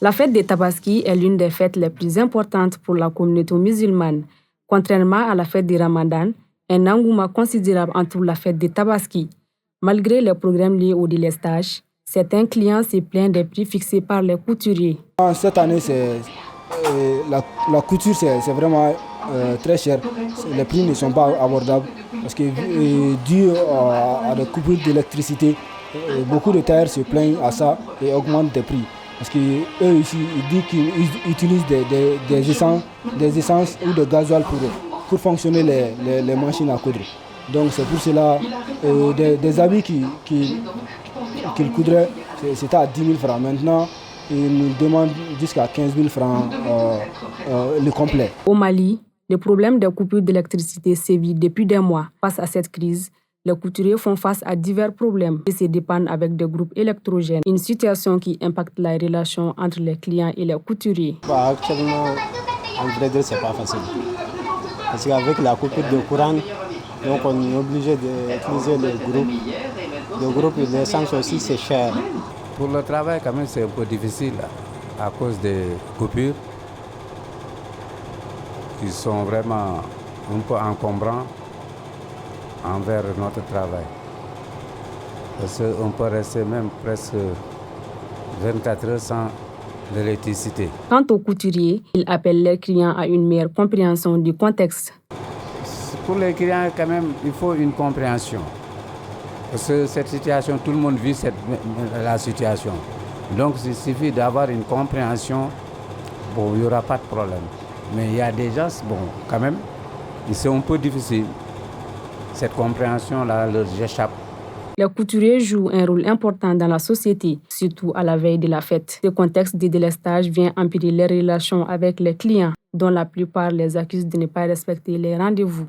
La fête des Tabaski est l'une des fêtes les plus importantes pour la communauté musulmane. Contrairement à la fête du Ramadan, un engouement considérable entoure la fête des Tabaski. Malgré les programmes liés au délestage, certains clients se plaignent des prix fixés par les couturiers. Cette année, la couture, c'est vraiment très cher. Les prix ne sont pas abordables parce que dû à la coupure d'électricité, beaucoup de tailleurs se plaignent à ça et augmentent les prix. Parce qu'eux ici, ils disent qu'ils utilisent des essences ou des gasoil pour fonctionner les machines à coudre. Donc c'est pour cela des habits qu'ils coudraient, c'était à 10 000 francs. Maintenant, ils nous demandent jusqu'à 15 000 francs le complet. Au Mali, le problème des coupures d'électricité sévit depuis des mois. Face à cette crise, les couturiers font face à divers problèmes et se dépannent avec des groupes électrogènes. Une situation qui impacte la relation entre les clients et les couturiers. Actuellement, en vrai dire, c'est pas facile. Parce qu'avec la coupure de courant, donc on est obligé d'utiliser le groupe. Le groupe, l'essence aussi, c'est cher. Pour le travail, quand même, c'est un peu difficile à cause des coupures qui sont vraiment un peu encombrants envers notre travail. Parce qu'on peut rester même presque 24 heures sans l'électricité. Quant aux couturiers, ils appellent leurs clients à une meilleure compréhension du contexte. Pour les clients, quand même, il faut une compréhension. Parce que cette situation, tout le monde vit la situation. Donc, il suffit d'avoir une compréhension, bon, il n'y aura pas de problème. Mais il y a des gens, bon, quand même, c'est un peu difficile. Cette compréhension-là leur échappe. Les couturiers jouent un rôle important dans la société, surtout à la veille de la fête. Ce contexte de délestage vient empirer les relations avec les clients, dont la plupart les accusent de ne pas respecter les rendez-vous.